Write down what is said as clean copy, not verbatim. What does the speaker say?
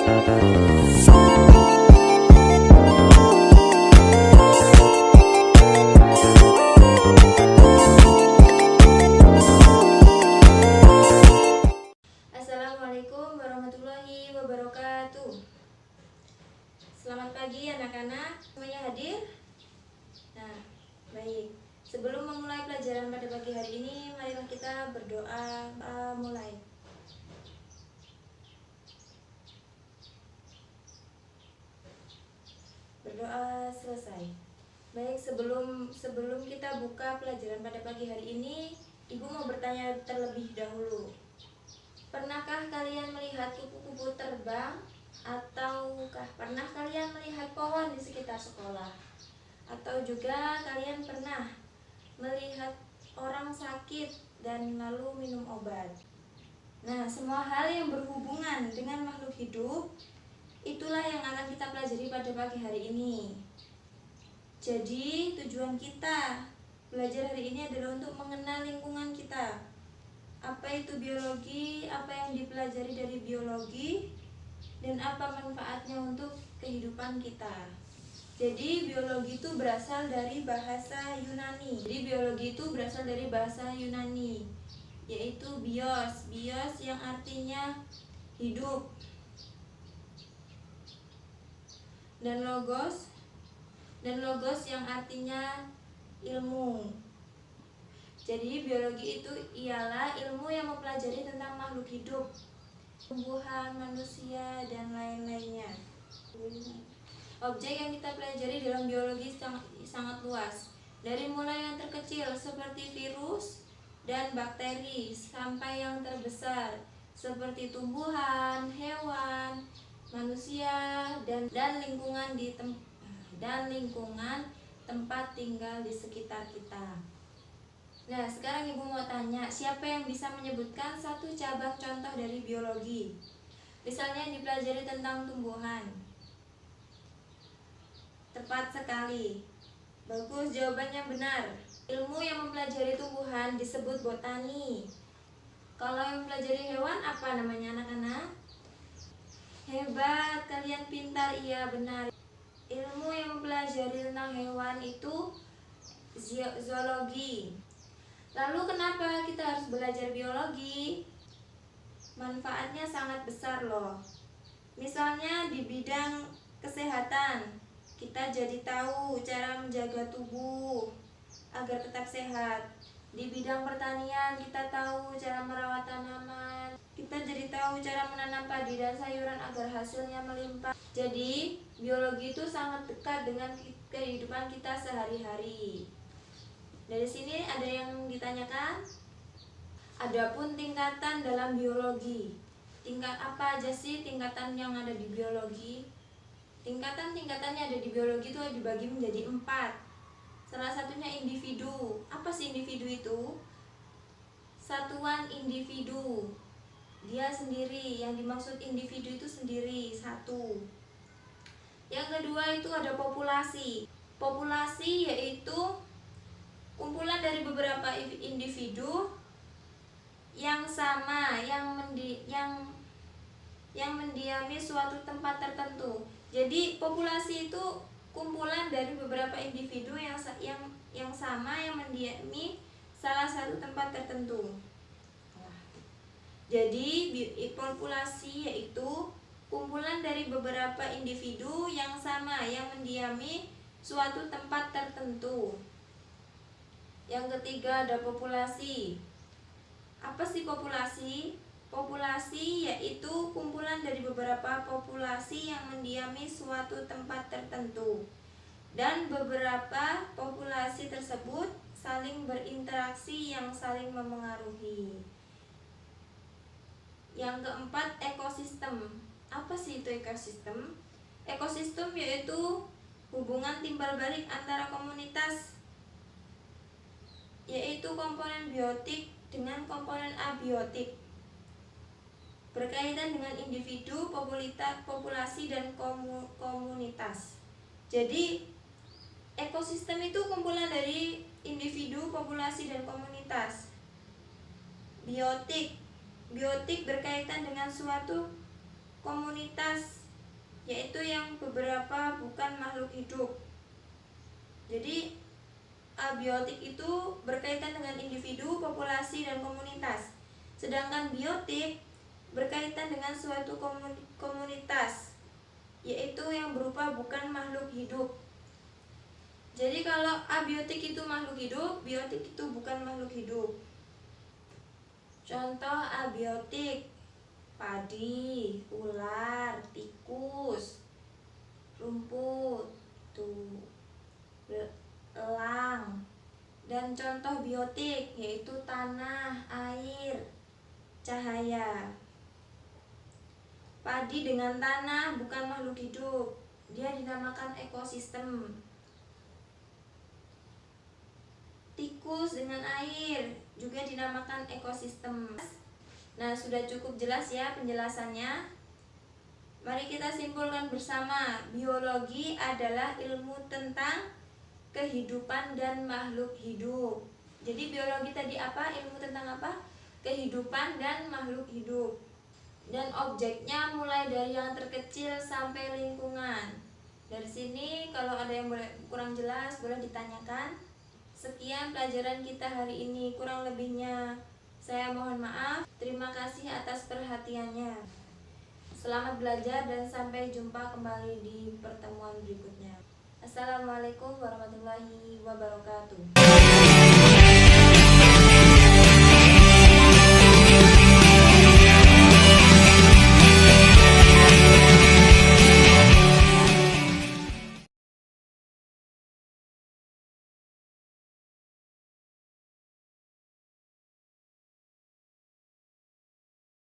Assalamualaikum warahmatullahi wabarakatuh. Selamat pagi anak-anak, semuanya hadir? Nah, baik. Sebelum memulai pelajaran pada pagi hari ini, marilah kita berdoa. Mulai. Berdoa selesai. Baik, sebelum kita buka pelajaran pada pagi hari ini, Ibu mau bertanya terlebih dahulu. Pernahkah kalian melihat kupu-kupu terbang? Ataukah pernah kalian melihat pohon di sekitar sekolah? Atau juga kalian pernah melihat orang sakit dan lalu minum obat? Nah, semua hal yang berhubungan dengan makhluk hidup itulah yang akan kita pelajari pada pagi hari ini. Jadi, tujuan kita belajar hari ini adalah untuk mengenal lingkungan kita. Apa itu biologi, apa yang dipelajari dari biologi, dan apa manfaatnya untuk kehidupan kita. Jadi biologi itu berasal dari bahasa Yunani. Yaitu bios yang artinya hidup, dan logos yang artinya ilmu. Jadi biologi itu ialah ilmu yang mempelajari tentang makhluk hidup, tumbuhan, manusia, dan lain-lainnya. Objek yang kita pelajari dalam biologi sangat luas, dari mulai yang terkecil seperti virus dan bakteri sampai yang terbesar seperti tumbuhan, hewan, manusia, dan lingkungan tempat tinggal di sekitar kita. Nah, sekarang Ibu mau tanya, siapa yang bisa menyebutkan satu cabang contoh dari biologi? Misalnya yang dipelajari tentang tumbuhan. Tepat sekali. Bagus, jawabannya benar. Ilmu yang mempelajari tumbuhan disebut botani. Kalau yang mempelajari hewan apa namanya anak-anak? Hebat, kalian pintar, iya benar. Ilmu yang mempelajari tentang hewan itu zoologi. Lalu kenapa kita harus belajar biologi? Manfaatnya sangat besar loh. Misalnya di bidang kesehatan, kita jadi tahu cara menjaga tubuh agar tetap sehat. Di bidang pertanian, kita tahu cara merawat tanaman. Kita jadi tahu cara menanam padi dan sayuran agar hasilnya melimpah. Jadi, biologi itu sangat dekat dengan kehidupan kita sehari-hari. Dari sini ada yang ditanyakan? Adapun tingkatan dalam biologi. Tingkat apa aja sih tingkatan yang ada di biologi? Tingkatan-tingkatannya ada di biologi itu dibagi menjadi 4. Salah satunya individu. Apa sih individu itu? Satuan individu. Dia sendiri. Yang dimaksud individu itu sendiri, satu. Yang kedua itu ada populasi. Populasi yaitu kumpulan dari beberapa individu yang sama, yang mendiami suatu tempat tertentu. Jadi populasi itu kumpulan dari beberapa individu yang sama, yang mendiami salah satu tempat tertentu. Jadi populasi yaitu kumpulan dari beberapa individu yang sama, yang mendiami suatu tempat tertentu. Yang ketiga ada populasi. Apa sih populasi? Populasi yaitu kumpulan dari beberapa populasi yang mendiami suatu tempat tertentu, dan beberapa populasi tersebut saling berinteraksi yang saling memengaruhi. Yang keempat, ekosistem. Apa sih itu ekosistem? Ekosistem yaitu hubungan timbal balik antara komunitas, yaitu komponen biotik dengan komponen abiotik, berkaitan dengan individu, populasi, dan komunitas. Jadi ekosistem itu kumpulan dari individu, populasi, dan komunitas. Biotik berkaitan dengan suatu komunitas, yaitu yang beberapa bukan makhluk hidup. Jadi abiotik itu berkaitan dengan individu, populasi, dan komunitas. Sedangkan biotik berkaitan dengan suatu komunitas, yaitu yang berupa bukan makhluk hidup. Jadi kalau abiotik itu makhluk hidup, biotik itu bukan makhluk hidup. Contoh abiotik: padi, ular, tikus, rumput, elang. Dan contoh biotik yaitu tanah, air, cahaya. Padi dengan tanah bukan makhluk hidup, dia dinamakan ekosistem. Tikus dengan air juga dinamakan ekosistem. Nah, sudah cukup jelas ya penjelasannya. Mari kita simpulkan bersama, biologi adalah ilmu tentang kehidupan dan makhluk hidup. Jadi biologi tadi apa? Ilmu tentang apa? Kehidupan dan makhluk hidup. Dan objeknya mulai dari yang terkecil sampai lingkungan. Dari sini kalau ada yang kurang jelas boleh ditanyakan. Sekian pelajaran kita hari ini, kurang lebihnya saya mohon maaf. Terima kasih atas perhatiannya. Selamat belajar dan sampai jumpa kembali di pertemuan berikutnya. Assalamualaikum warahmatullahi wabarakatuh.